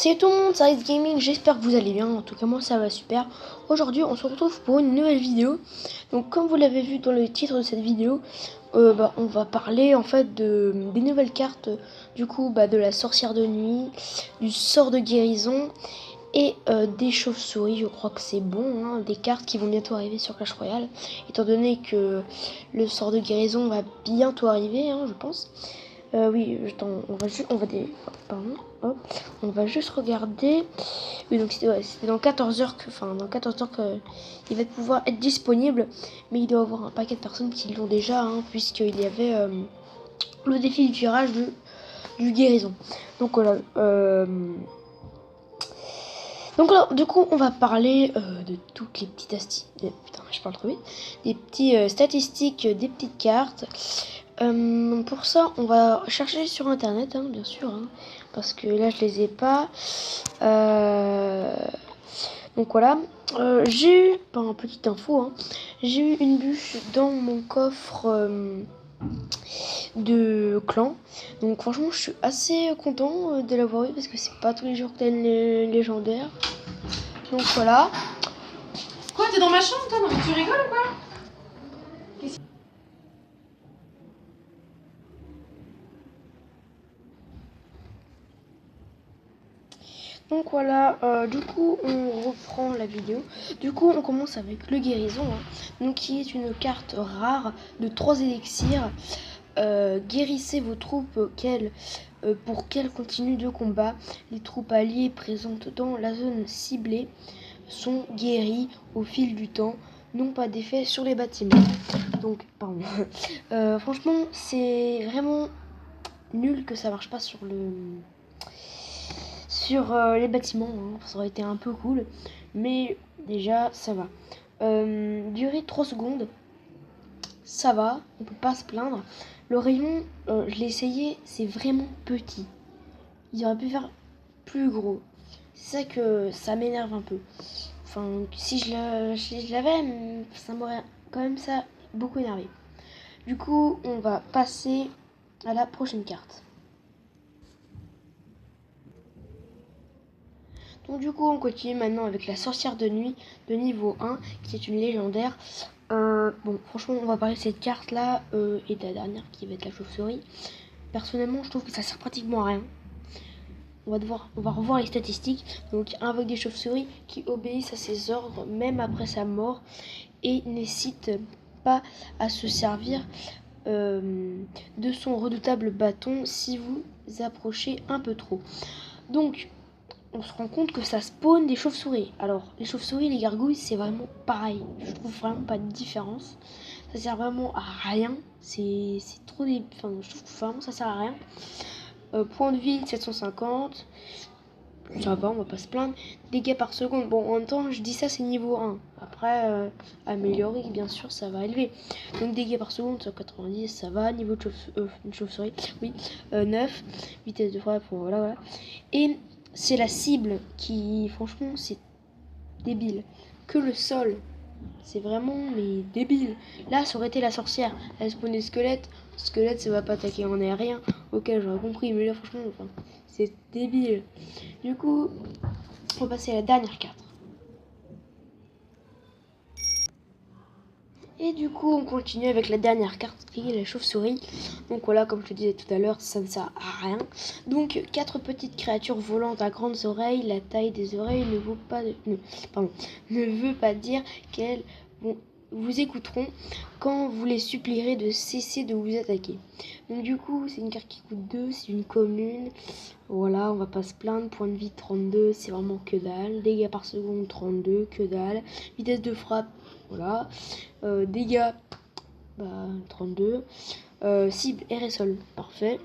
Salut tout le monde, c'est Ice Gaming, j'espère que vous allez bien, en tout cas moi ça va super. Aujourd'hui on se retrouve pour une nouvelle vidéo. Donc comme vous l'avez vu dans le titre de cette vidéo, on va parler en fait des nouvelles cartes, du coup de la sorcière de nuit, du sort de guérison et des chauves-souris. Je crois que c'est bon, hein, des cartes qui vont bientôt arriver sur Clash Royale, étant donné que le sort de guérison va bientôt arriver, hein, je pense. Oui, on va juste regarder. Oui, donc c'était dans 14 heures dans 14 heures il va pouvoir être disponible, mais il doit y avoir un paquet de personnes qui l'ont déjà, hein, puisqu'il y avait le défi du tirage du guérison. Donc voilà. Donc alors, du coup, on va parler de toutes les petites des petits statistiques des petites cartes. Pour ça, on va chercher sur internet, hein, bien sûr, hein, parce que là je les ai pas. Donc voilà, j'ai eu, par une petite info, hein, j'ai eu une bûche dans mon coffre de clan. Donc franchement, je suis assez content de l'avoir eu parce que c'est pas tous les jours que t'as une légendaire. Donc voilà. Quoi, t'es dans ma chambre toi? Non mais tu rigoles ou quoi? Donc voilà, du coup on reprend la vidéo. Du coup on commence avec le guérison, hein, donc qui est une carte rare de 3 élixirs. Guérissez vos troupes pour qu'elles continuent de combat. Les troupes alliées présentes dans la zone ciblée sont guéries au fil du temps, n'ont pas d'effet sur les bâtiments. Donc pardon. Franchement c'est vraiment nul que ça marche pas sur les bâtiments, hein. Ça aurait été un peu cool, mais déjà ça va. Durée 3 secondes, ça va, on peut pas se plaindre. Le rayon, je l'ai essayé, c'est vraiment petit. Il aurait pu faire plus gros. C'est ça que ça m'énerve un peu. Enfin, si je l'avais, ça m'aurait quand même ça beaucoup énervé. Du coup, on va passer à la prochaine carte. Donc du coup on continue maintenant avec la sorcière de nuit de niveau 1 qui est une légendaire. Bon franchement on va parler de cette carte là et de la dernière qui va être la chauve-souris. Personnellement je trouve que ça sert pratiquement à rien. On va revoir les statistiques. Donc invoque des chauves-souris qui obéissent à ses ordres même après sa mort et n'hésite pas à se servir de son redoutable bâton si vous approchez un peu trop. Donc on se rend compte que ça spawn des chauves-souris. Alors, les chauves-souris et les gargouilles, c'est vraiment pareil. Je trouve vraiment pas de différence. Ça sert vraiment à rien. C'est trop des... Enfin, je trouve que vraiment ça sert à rien. Point de vie, 750. Ça va, on va pas se plaindre. Dégâts par seconde. Bon, en même temps, je dis ça, c'est niveau 1. Après, amélioré, bien sûr, ça va élever. Donc, dégâts par seconde, 190, ça va. Niveau de chauve-souris, oui. 9. Vitesse de frappe, voilà. Et c'est la cible qui, franchement, c'est débile. Que le sol, c'est vraiment, mais débile. Là, ça aurait été la sorcière. Elle spawn des squelettes. Squelette, ça va pas attaquer en aérien. Ok, j'aurais compris, mais là, franchement, enfin, c'est débile. Du coup, on va passer à la dernière carte. Et du coup, on continue avec la dernière carte qui est la chauve-souris. Donc voilà, comme je te disais tout à l'heure, ça ne sert à rien. Donc, 4 petites créatures volantes à grandes oreilles. La taille des oreilles ne veut pas dire qu'elles vous écouteront quand vous les supplierez de cesser de vous attaquer. Donc du coup, c'est une carte qui coûte 2, c'est une commune. Voilà, on va pas se plaindre. Point de vie 32, c'est vraiment que dalle. Dégâts par seconde 32, que dalle. Vitesse de frappe, voilà. Dégâts 32. Cible air et sol, parfait.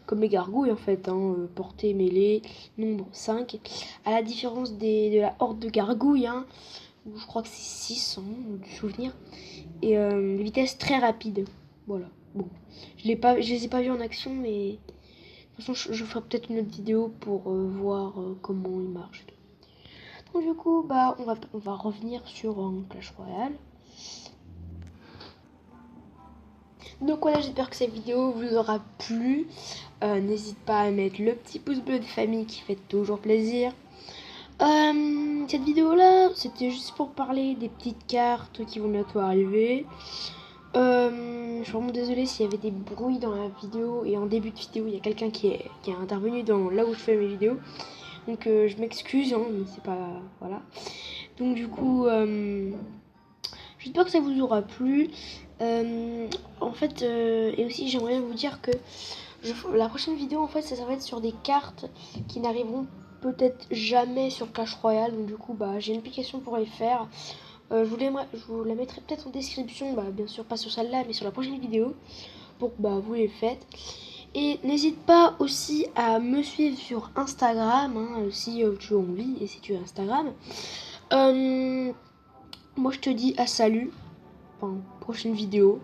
Comme les gargouilles en fait, hein, portée, mêlée, nombre 5. À la différence de la horde de gargouilles, hein, où je crois que c'est 600 du souvenir. Et vitesse très rapide. Voilà. Bon, je les ai pas vus en action, mais de toute façon je ferai peut-être une autre vidéo pour voir comment ils marchent. Donc du coup, on va revenir sur Clash Royale. Donc voilà, j'espère que cette vidéo vous aura plu. N'hésite pas à mettre le petit pouce bleu de famille qui fait toujours plaisir. Cette vidéo là, c'était juste pour parler des petites cartes qui vont bientôt arriver. Je suis vraiment désolée s'il y avait des bruits dans la vidéo et en début de vidéo il y a quelqu'un qui est intervenu dans là où je fais mes vidéos. Donc je m'excuse, hein, mais c'est pas... Voilà. Donc du coup, j'espère que ça vous aura plu. En fait, et aussi j'aimerais vous dire que la prochaine vidéo en fait ça va être sur des cartes qui n'arriveront peut-être jamais sur Clash Royale. Donc du coup bah j'ai une application pour les faire. Je vous la mettrai peut-être en description, bah, bien sûr pas sur celle-là mais sur la prochaine vidéo pour que bah, vous les faites. Et n'hésite pas aussi à me suivre sur Instagram hein, si tu as envie et si tu as Instagram. Moi je te dis à salut, enfin prochaine vidéo.